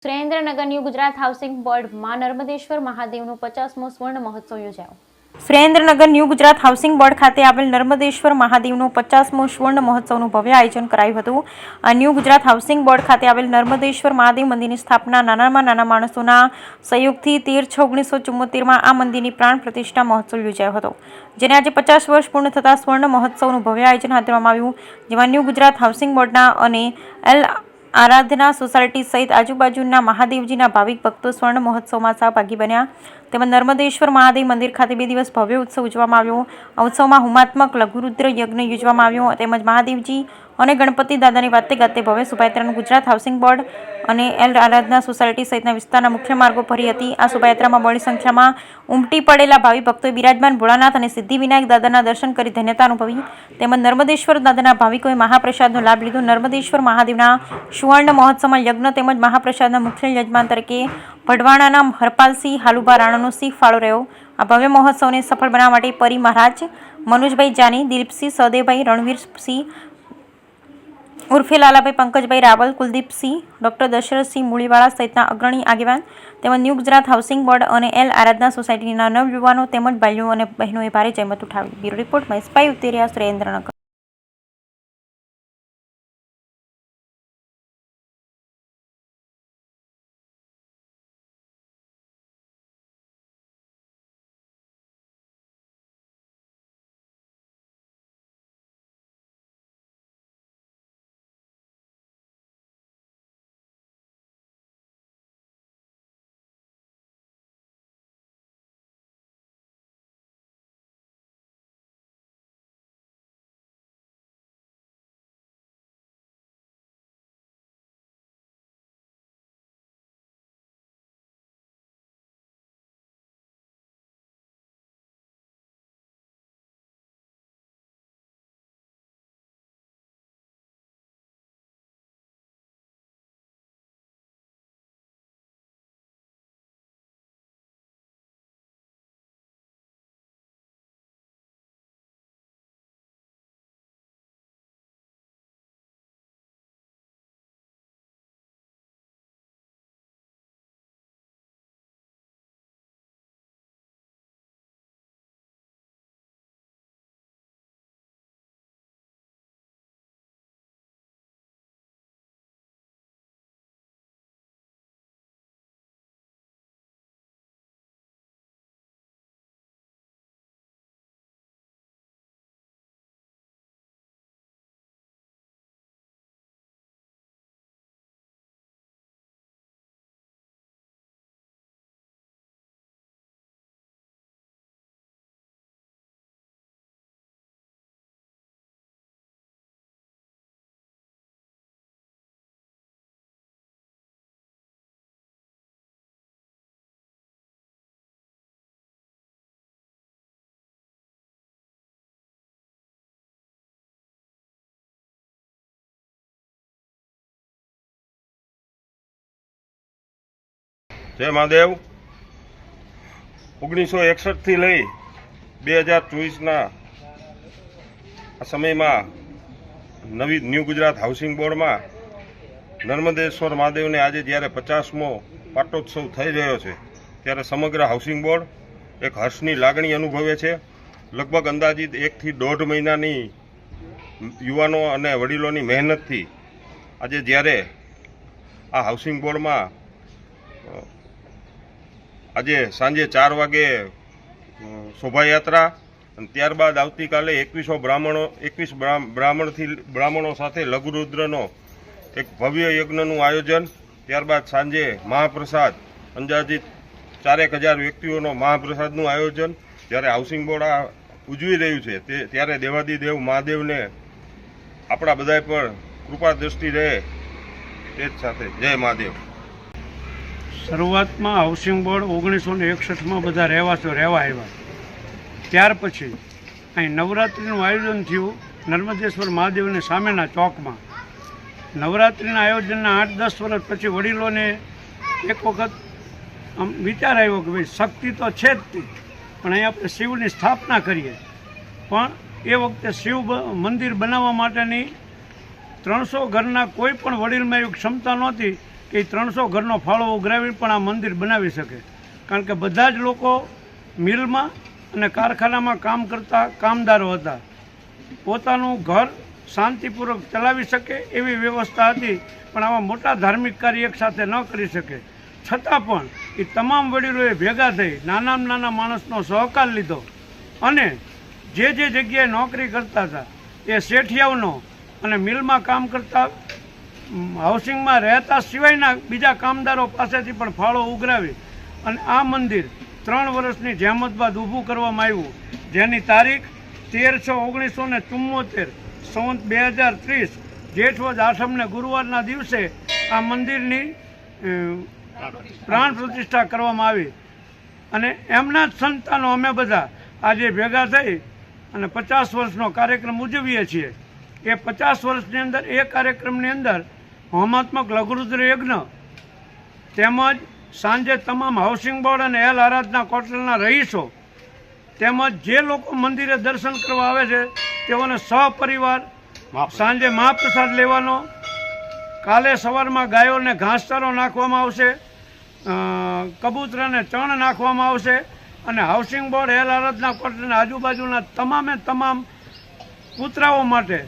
Surendranagar new Gujarat housing બોર્ડમાં નર્મદેશ્વર મહાદેવનો 50મો સ્વર્ણ મહોત્સવ યોજાયો। Surendranagar new Gujarat housing board ખાતે આવેલ નર્મદેશ્વર મહાદેવનો 50મો સ્વર્ણ મહોત્સવનું ભવ્ય આયોજન કરાયું હતું। આ ન્યૂ ગુજરાત હાઉસિંગ બોર્ડ ખાતે આવેલ નર્મદેશ્વર મહાદેવ મંદિરની સ્થાપના નાનામાં નાના માણસોના સહયોગથી 13/6/1974માં આ મંદિરની પ્રાણ પ્રતિષ્ઠા મહોત્સવ યોજાયો હતો, જેને આજે 50 વર્ષ પૂર્ણ થતા સ્વર્ણ મહોત્સવનું ભવ્ય આયોજન હાથ ધરવામાં આવ્યું, જેમાં ન્યૂ ગુજરાત હાઉસિંગ બોર્ડના અને એલ આરાધના સોસાયટી સહિત આજુબાજુના મહાદેવજીના ભાવિક ભક્તો સ્વર્ણ મહોત્સવમાં સહભાગી બન્યા। તેમજ નર્મદેશ્વર મહાદેવ મંદિર ખાતે 2 દિવસ ભવ્ય ઉત્સવ ઉજવવામાં આવ્યો। આ ઉત્સવમાં હોમાત્મક લઘુરુદ્ર યજ્ઞ યોજવામાં આવ્યો તેમજ મહાદેવજી અને ગણપતિ દાદાની વાતે ગાતે ભવ્ય શોભાયાત્રાનું ગુજરાત હાઉસિંગ બોર્ડ અને એલ આરાધના સોસાયટી સહિતના વિસ્તારના મુખ્ય માર્ગો ફરી હતી। આ શોભાયાત્રામાં બહોળી સંખ્યામાં ઉમટી પડેલા ભાવિ ભક્તોએ બિરાજમાન ભોળાનાથ અને સિદ્ધિવિનાયક દાદાના દર્શન કરી ધન્યતા અનુભવી તેમજ નર્મદેશ્વર દાદાના ભાવિકોએ મહાપ્રસાદનો લાભ લીધો। નર્મદેશ્વર મહાદેવના સુવર્ણ મહોત્સવમાં યજ્ઞ તેમજ મહાપ્રસાદના મુખ્ય યજમાન તરીકે ભડવાણાના હરપાલસિંહ હાલુભા રાણાનો સિંહ ફાળો રહ્યો। આ ભવ્ય મહોત્સવને સફળ બનાવવા માટે પરી મહારાજ, મનોજભાઈ જાની, દિલીપસિંહ, સહદેવભાઈ, રણવીરસિંહ ઉર્ફે લાલાભાઈ, પંકજભાઈ રાવલ, કુલદીપસિંહ, ડૉક્ટર દશરથસિંહ મૂળીવાળા સહિતના અગ્રણી આગેવાન તેમજ ન્યૂ ગુજરાત હાઉસિંગ બોર્ડ અને એલ આરાધના સોસાયટીના નવયુવાનો તેમજ ભાઈઓ અને બહેનોએ ભારે જહેમત ઉઠાવી। બ્યુરો રિપોર્ટ મહેશભાઈ ઉતેરિયા, સુરેન્દ્રનગર। જય મહાદેવ। 1961થી લઈ 2024ના આ સમયમાં નવી ન્યૂ ગુજરાત હાઉસિંગ બોર્ડમાં નર્મદેશ્વર મહાદેવને આજે જ્યારે 50મો પાટોત્સવ થઈ રહ્યો છે ત્યારે સમગ્ર હાઉસિંગ બોર્ડ એક હર્ષની લાગણી અનુભવે છે। લગભગ અંદાજિત 1 થી 1.5 મહિનાની યુવાનો અને વડીલોની મહેનતથી આજે જ્યારે આ હાઉસિંગ બોર્ડમાં આજે સાંજે 4 વાગે શોભાયાત્રા અને ત્યારબાદ આવતીકાલે 21 બ્રાહ્મણો સાથે લઘુરુદ્રનો એક ભવ્ય યજ્ઞનું આયોજન, ત્યારબાદ સાંજે મહાપ્રસાદ અંદાજિત 4000 વ્યક્તિઓનો મહાપ્રસાદનું આયોજન જ્યારે હાઉસિંગ બોર્ડ આ ઉજવી રહ્યું છે ત્યારે દેવાદિદેવ મહાદેવને આપણા બધાય પર કૃપા દ્રષ્ટિ રહે તે જ સાથે જય મહાદેવ। શરૂઆતમાં હાઉસિંગ બોર્ડ 1961માં બધા રહેવાસો રહેવા આવ્યા, ત્યાર પછી અહીં નવરાત્રિનું આયોજન થયું નર્મદેશ્વર મહાદેવની સામેના ચોકમાં। નવરાત્રિના આયોજનના 8-10 વર્ષ પછી વડીલોને એક વખત વિચાર આવ્યો કે ભાઈ શક્તિ તો છે જ તે, પણ અહીં આપણે શિવની સ્થાપના કરીએ। પણ એ વખતે શિવ મંદિર બનાવવા માટેની 300 ઘરના કોઈ પણ વડીલમાં એવી ક્ષમતા નહોતી કે એ 300 ઘરનો ફાળો ઉઘરાવી પણ આ મંદિર બનાવી શકે. કારણ કે બધા જ લોકો મિલમાં અને કારખાનામાં કામ કરતા કામદારો હતા. પોતાનું ઘર શાંતિપૂર્વક ચલાવી શકે એવી વ્યવસ્થા હતી, પણ આવા મોટા ધાર્મિક કાર્ય એક સાથે ન કરી શકે. છતાં પણ એ તમામ વડીલોએ ભેગા થઈ નાનામાં નાના માણસનો સહકાર લીધો અને જે જગ્યાએ નોકરી કરતા હતા એ શેઠિયાઓનો અને મિલમાં કામ કરતા હાઉસિંગમાં રહેતા સિવાયના બીજા કામદારો પાસેથી પણ ફાળો ઉઘરાવી અને આ મંદિર 3 વર્ષની જહેમત બાદ ઊભું કરવામાં આવ્યું, જેની તારીખ 13/6/1974 સંવત 2030 જેઠ વદ આઠમને ગુરુવારના દિવસે આ મંદિરની પ્રાણ પ્રતિષ્ઠા કરવામાં આવી. અને એમના જ સંતાનો અમે બધા આજે ભેગા થઈ અને 50 વર્ષનો કાર્યક્રમ ઉજવીએ છીએ. એ 50 વર્ષની અંદર એ કાર્યક્રમની અંદર હોમાત્મક લઘુરુદ્ર યજ્ઞ તેમજ સાંજે તમામ હાઉસિંગ બોર્ડ અને એલ આરાધના કોટલના રહીશો તેમજ જે લોકો મંદિરે દર્શન કરવા આવે છે તેઓને સહપરિવાર સાંજે મહાપ્રસાદ લેવાનો. કાલે સવારમાં ગાયોને ઘાસચારો નાખવામાં આવશે, કબૂતરાને ચણ નાખવામાં આવશે અને હાઉસિંગ બોર્ડ એલ આરાધના કોટલના આજુબાજુના તમામ કૂતરાઓ માટે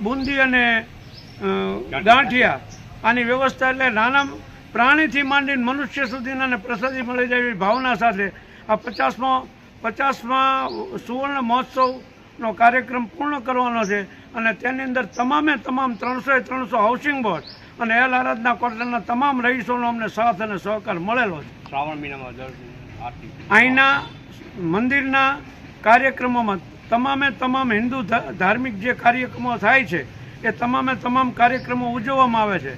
બુંદી અને ગાંઠિયા આની વ્યવસ્થા. એટલે નાના પ્રાણીથી માંડીને મનુષ્ય સુધીના અને પ્રસાદી મળી જાય એવી ભાવના સાથે આ 50મા સુવર્ણ મહોત્સવનો કાર્યક્રમ પૂર્ણ કરવાનો છે. અને તેની અંદર તમામ 300 હાઉસિંગ બોર્ડ અને એલ આરાધના કોટલાના તમામ રહીશોનો અમને સાથ અને સહકાર મળેલો છે. શ્રાવણ મહિનામાં અહીંના મંદિરના કાર્યક્રમોમાં તમામ હિન્દુ ધાર્મિક જે કાર્યક્રમો થાય છે એ તમામ કાર્યક્રમો ઉજવવામાં આવે છે.